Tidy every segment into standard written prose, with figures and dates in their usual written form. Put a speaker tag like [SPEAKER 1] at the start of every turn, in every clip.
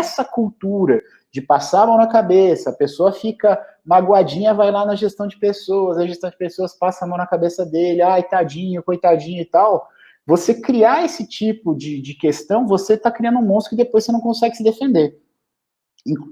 [SPEAKER 1] essa cultura de passar a mão na cabeça, a pessoa fica magoadinha, vai lá na gestão de pessoas, a gestão de pessoas passa a mão na cabeça dele, ai, tadinho, coitadinho e tal, você criar esse tipo de questão, você está criando um monstro que depois você não consegue se defender.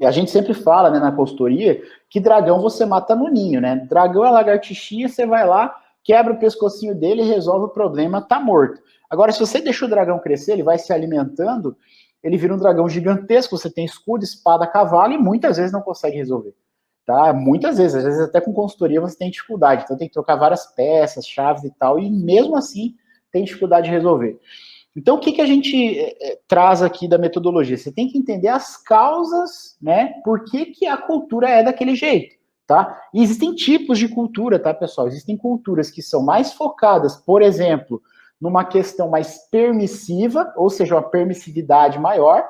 [SPEAKER 1] A gente sempre fala, né, na consultoria, que dragão você mata no ninho, né? Dragão é lagartixinha, você vai lá, quebra o pescocinho dele, resolve o problema, tá morto. Agora, se você deixa o dragão crescer, ele vai se alimentando, ele vira um dragão gigantesco, você tem escudo, espada, cavalo, e muitas vezes não consegue resolver. Tá? Muitas vezes, às vezes até com consultoria você tem dificuldade, então tem que trocar várias peças, chaves e tal, e mesmo assim tem dificuldade de resolver. Então, o que a gente traz aqui da metodologia? Você tem que entender as causas, né? Por que a cultura é daquele jeito, tá? E existem tipos de cultura, tá, pessoal? Existem culturas que são mais focadas, por exemplo, numa questão mais permissiva, ou seja, uma permissividade maior.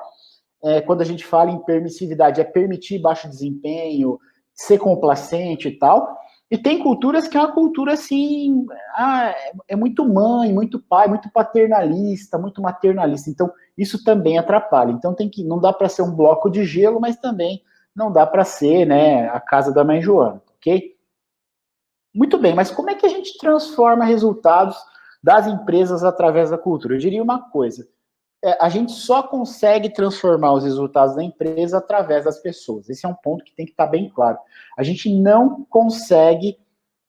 [SPEAKER 1] Quando a gente fala em permissividade, é permitir baixo desempenho, ser complacente e tal. E tem culturas que é uma cultura assim, é muito mãe, muito pai, muito paternalista, muito maternalista. Então, isso também atrapalha. Então, não dá para ser um bloco de gelo, mas também não dá para ser, né, a casa da mãe Joana, ok? Muito bem, mas como é que a gente transforma resultados das empresas através da cultura? Eu diria uma coisa, a gente só consegue transformar os resultados da empresa através das pessoas. Esse é um ponto que tem que estar bem claro. A gente não consegue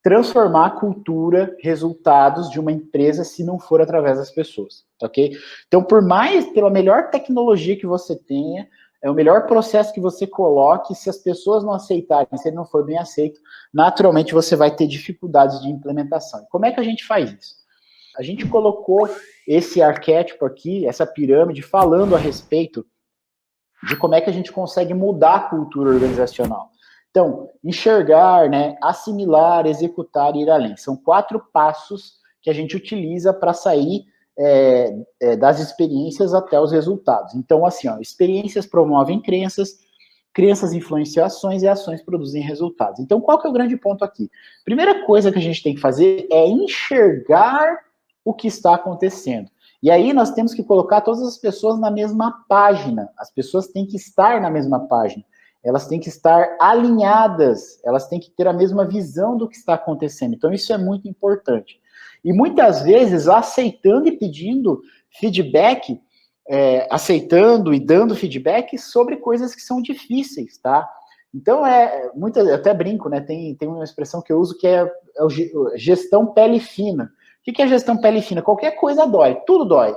[SPEAKER 1] transformar a cultura, resultados de uma empresa se não for através das pessoas, ok? Então, pela melhor tecnologia que você tenha, o melhor processo que você coloque, se as pessoas não aceitarem, se ele não for bem aceito, naturalmente você vai ter dificuldades de implementação. Como é que a gente faz isso? A gente colocou esse arquétipo aqui, essa pirâmide, falando a respeito de como é que a gente consegue mudar a cultura organizacional. Então, enxergar, né, assimilar, executar e ir além. São 4 passos que a gente utiliza para sair das experiências até os resultados. Então, assim, ó, experiências promovem crenças, crenças influenciam ações e ações produzem resultados. Então, qual que é o grande ponto aqui? Primeira coisa que a gente tem que fazer é enxergar o que está acontecendo. E aí nós temos que colocar todas as pessoas na mesma página. As pessoas têm que estar na mesma página. Elas têm que estar alinhadas, elas têm que ter a mesma visão do que está acontecendo. Então, isso é muito importante. E muitas vezes, aceitando e pedindo feedback, aceitando e dando feedback sobre coisas que são difíceis, tá? Então, eu até brinco, né? Tem uma expressão que eu uso que é gestão pele fina. O que é gestão pele fina? Qualquer coisa dói, tudo dói.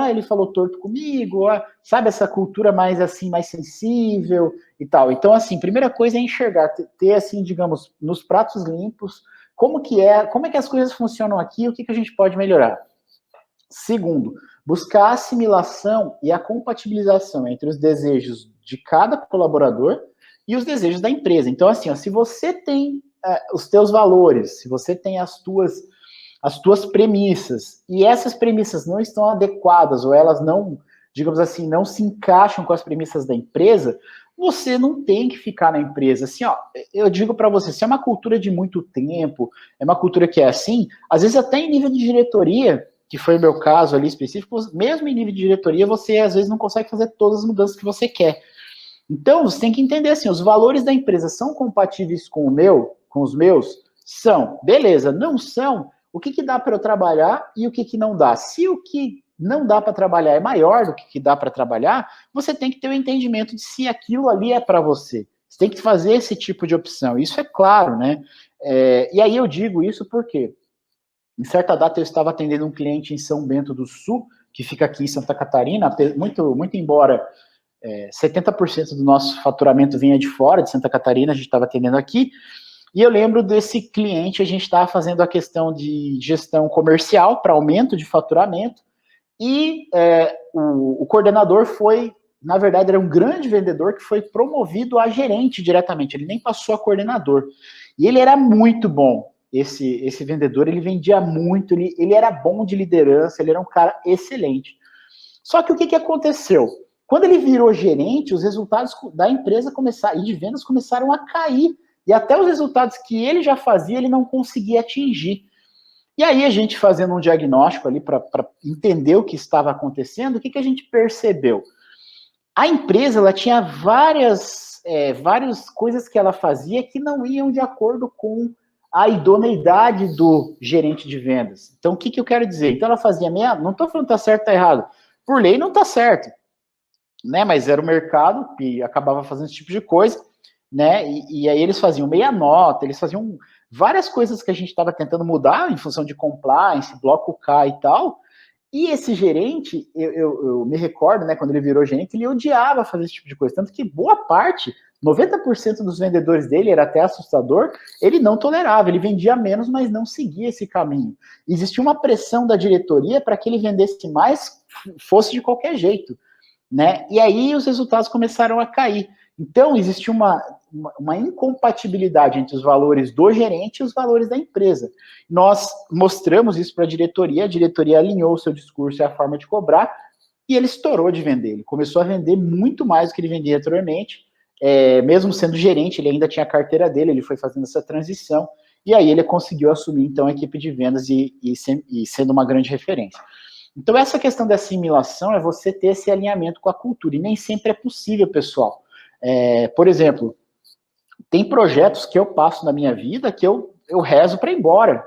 [SPEAKER 1] Ele falou torto comigo, sabe, essa cultura mais assim, mais sensível e tal. Então, assim, primeira coisa é enxergar, ter assim, digamos, nos pratos limpos, como é que as coisas funcionam aqui, o que a gente pode melhorar. Segundo, buscar a assimilação e a compatibilização entre os desejos de cada colaborador e os desejos da empresa. Então, assim, ó, se você tem os teus valores, se você tem as tuas premissas, e essas premissas não estão adequadas, ou elas não, digamos assim, não se encaixam com as premissas da empresa, você não tem que ficar na empresa. Assim, ó, eu digo para você, se é uma cultura de muito tempo, é uma cultura que é assim, às vezes até em nível de diretoria, que foi o meu caso ali específico, mesmo em nível de diretoria, você às vezes não consegue fazer todas as mudanças que você quer. Então, você tem que entender assim, os valores da empresa são compatíveis com os meus? São. Beleza, não são? O que dá para eu trabalhar e o que não dá? Se o que não dá para trabalhar é maior do que dá para trabalhar, você tem que ter o entendimento de se aquilo ali é para você. Você tem que fazer esse tipo de opção. Isso é claro, né? E aí eu digo isso porque, em certa data, eu estava atendendo um cliente em São Bento do Sul, que fica aqui em Santa Catarina, muito embora 70% do nosso faturamento vinha de fora, de Santa Catarina, a gente estava atendendo aqui, e eu lembro desse cliente, a gente estava fazendo a questão de gestão comercial para aumento de faturamento, e o coordenador na verdade, era um grande vendedor que foi promovido a gerente diretamente, ele nem passou a coordenador. E ele era muito bom, esse vendedor, ele vendia muito, ele era bom de liderança, ele era um cara excelente. Só que o que aconteceu? Quando ele virou gerente, os resultados da empresa e de vendas começaram a cair. E até os resultados que ele já fazia, ele não conseguia atingir. E aí a gente fazendo um diagnóstico ali para entender o que estava acontecendo, o que a gente percebeu? A empresa, ela tinha várias coisas que ela fazia que não iam de acordo com a idoneidade do gerente de vendas. Então, o que eu quero dizer? Então, ela fazia meia... Não estou falando que está certo ou está errado. Por lei, não está certo. Né? Mas era o mercado que acabava fazendo esse tipo de coisa. Né? E aí eles faziam meia nota, eles faziam várias coisas que a gente estava tentando mudar em função de compliance, bloco K e tal. E esse gerente, eu me recordo, né, quando ele virou gerente, ele odiava fazer esse tipo de coisa. Tanto que boa parte, 90% dos vendedores dele, era até assustador, ele não tolerava, ele vendia menos, mas não seguia esse caminho. Existia uma pressão da diretoria para que ele vendesse mais, fosse de qualquer jeito. Né? E aí os resultados começaram a cair. Então, existe uma incompatibilidade entre os valores do gerente e os valores da empresa. Nós mostramos isso para a diretoria alinhou o seu discurso e a forma de cobrar, e ele estourou de vender. Ele começou a vender muito mais do que ele vendia anteriormente. Mesmo sendo gerente, ele ainda tinha a carteira dele, ele foi fazendo essa transição, e aí ele conseguiu assumir, então, a equipe de vendas e sendo uma grande referência. Então, essa questão da assimilação é você ter esse alinhamento com a cultura, e nem sempre é possível, pessoal. Por exemplo, tem projetos que eu passo na minha vida que eu rezo para ir embora.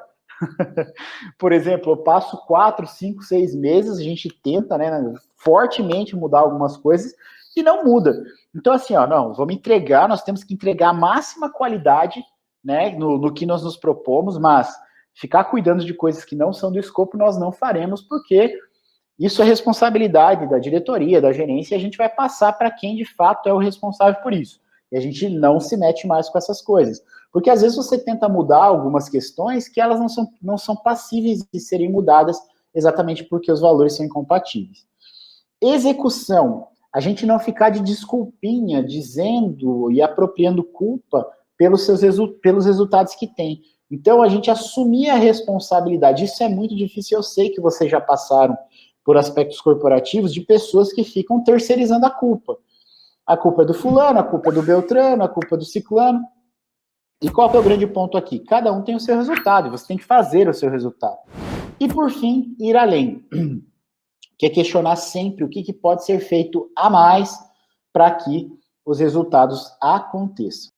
[SPEAKER 1] Por exemplo, eu passo 4, 5, 6 meses, a gente tenta, né, fortemente mudar algumas coisas e não muda. Então, assim, ó, não, vamos entregar, nós temos que entregar a máxima qualidade, né, no que nós nos propomos, mas ficar cuidando de coisas que não são do escopo nós não faremos, porque isso é responsabilidade da diretoria, da gerência, e a gente vai passar para quem de fato é o responsável por isso. E a gente não se mete mais com essas coisas. Porque às vezes você tenta mudar algumas questões que elas não são passíveis de serem mudadas exatamente porque os valores são incompatíveis. Execução. A gente não ficar de desculpinha, dizendo e apropriando culpa pelos resultados que tem. Então, a gente assumir a responsabilidade. Isso é muito difícil, eu sei que vocês já passaram por aspectos corporativos de pessoas que ficam terceirizando a culpa. A culpa é do fulano, a culpa é do beltrano, a culpa é do ciclano. E qual que é o grande ponto aqui? Cada um tem o seu resultado, você tem que fazer o seu resultado. E, por fim, ir além. Que é questionar sempre o que pode ser feito a mais para que os resultados aconteçam.